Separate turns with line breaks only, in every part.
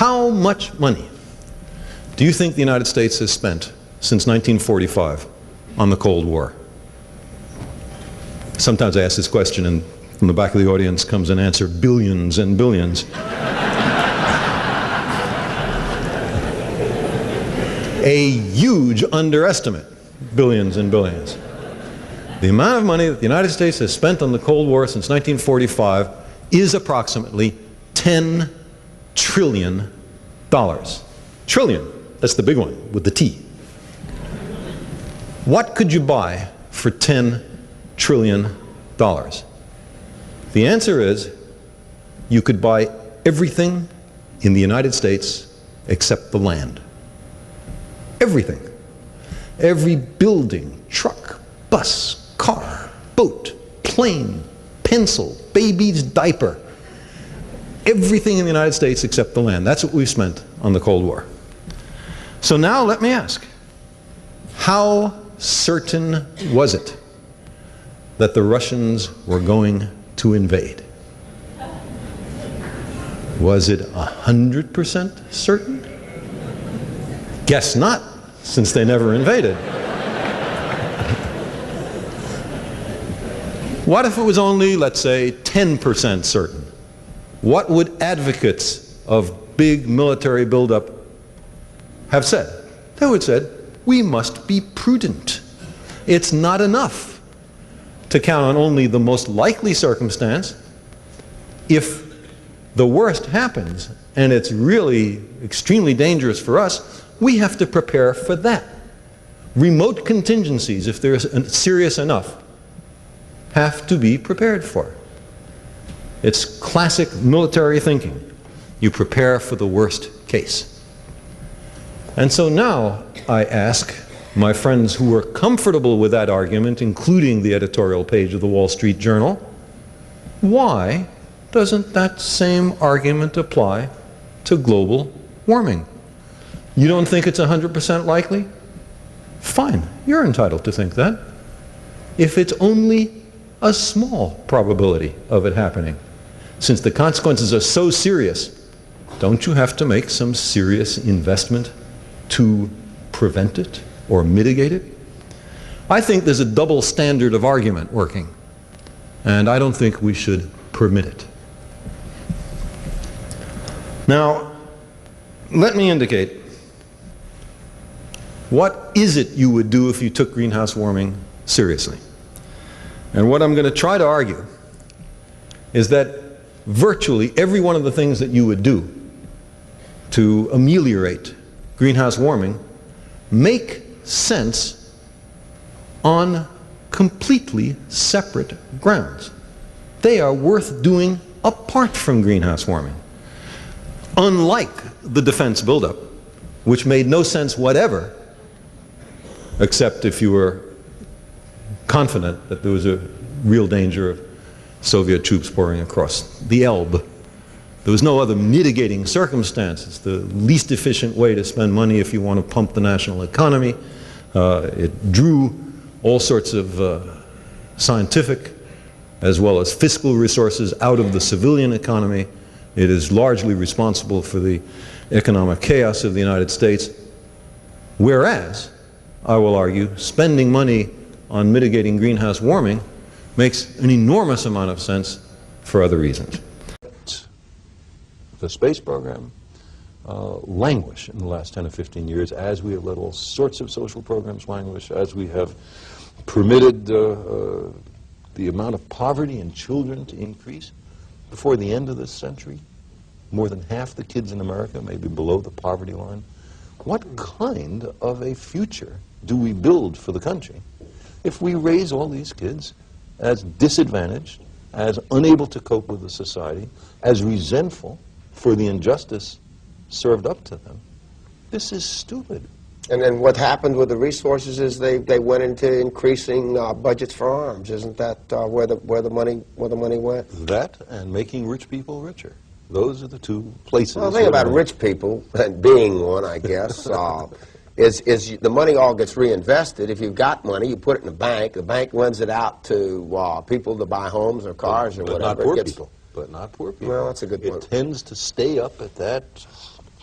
How much money do you think the United States has spent since 1945 on the Cold War? Sometimes I ask this question and from the back of the audience comes an answer, billions and billions. A huge underestimate, billions and billions. The amount of money that the United States has spent on the Cold War since 1945 is approximately $10 trillion. Trillion, that's the big one with the T. What could you buy for $10 trillion? The answer is you could buy everything in the United States except the land. Everything. Every building, truck, bus, car, boat, plane, pencil, baby's diaper. Everything in the United States except the land. That's what we've spent on the Cold War. So now let me ask, how certain was it that the Russians were going to invade? Was it 100% certain? Guess not, since they never invaded. What if it was only, let's say, 10% certain? What would advocates of big military buildup have said? They would have said, we must be prudent. It's not enough to count on only the most likely circumstance. If the worst happens and it's really extremely dangerous for us, we have to prepare for that. Remote contingencies, if they're serious enough, have to be prepared for. It's classic military thinking. You prepare for the worst case. And so now I ask my friends who are comfortable with that argument, including the editorial page of the Wall Street Journal, why doesn't that same argument apply to global warming? You don't think it's 100% likely? Fine, you're entitled to think that. If it's only a small probability of it happening, since the consequences are so serious, don't you have to make some serious investment to prevent it or mitigate it? I think there's a double standard of argument working, and I don't think we should permit it. Now, let me indicate, what is it you would do if you took greenhouse warming seriously? And what I'm going to try to argue is that virtually every one of the things that you would do to ameliorate greenhouse warming make sense on completely separate grounds. They are worth doing apart from greenhouse warming. Unlike the defense buildup, which made no sense whatever, except if you were confident that there was a real danger of Soviet troops pouring across the Elbe. There was no other mitigating circumstance. It's the least efficient way to spend money if you want to pump the national economy. It drew all sorts of scientific as well as fiscal resources out of the civilian economy. It is largely responsible for the economic chaos of the United States. Whereas, I will argue, spending money on mitigating greenhouse warming makes an enormous amount of sense for other reasons. The space program languish in the last 10 or 15 years, as we have let all sorts of social programs languish, as we have permitted the amount of poverty in children to increase. Before the end of this century, more than half the kids in America may be below the poverty line. What kind of a future do we build for the country if we raise all these kids as disadvantaged, as unable to cope with the society, as resentful for the injustice served up to them? This is stupid.
And then what happened with the resources is they went into increasing budgets for arms. Isn't that where the money went?
That and making rich people richer. Those are the two places.
Well, the thing about rich people, and being one, I guess, is the money all gets reinvested. If you've got money, you put it in a bank. The bank lends it out to people to buy homes or cars or whatever.
Not poor people. But not poor people.
Well, that's a good point.
It tends to stay up at that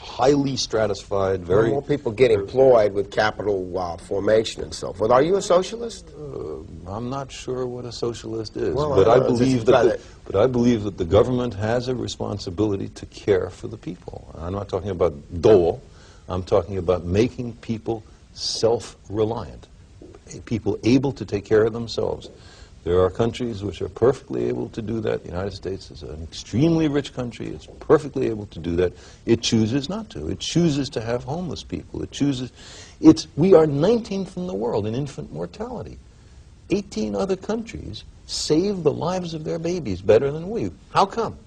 highly stratified, very...
More people get employed with capital formation and so forth. Are you a socialist?
I'm not sure what a socialist is,
Well,
but
I
I
know,
believe
just
that but I believe that the government has a responsibility to care for the people. I'm not talking about dole. I'm talking about making people self-reliant, people able to take care of themselves. There are countries which are perfectly able to do that. The United States is an extremely rich country. It's perfectly able to do that. It chooses not to. It chooses to have homeless people. It chooses... We are 19th in the world in infant mortality. 18 other countries save the lives of their babies better than we. How come?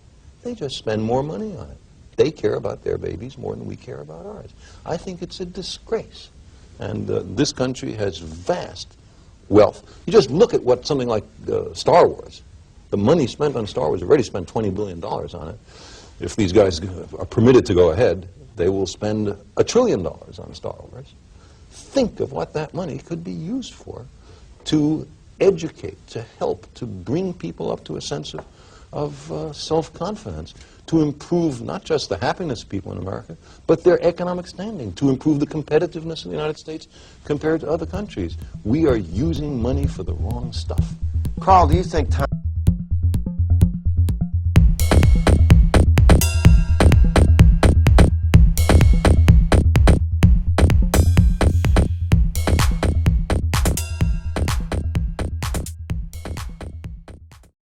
They just spend more money on it. They care about their babies more than we care about ours. I think it's a disgrace. And this country has vast wealth. You just look at what something like Star Wars. The money spent on Star Wars, we've already spent $20 billion on it. If these guys are permitted to go ahead, they will spend $1 trillion on Star Wars. Think of what that money could be used for to educate, to help, to bring people up to a sense of self-confidence, to improve not just the happiness of people in America, but their economic standing, to improve the competitiveness of the United States compared to other countries. We are using money for the wrong stuff.
Carl, do you think time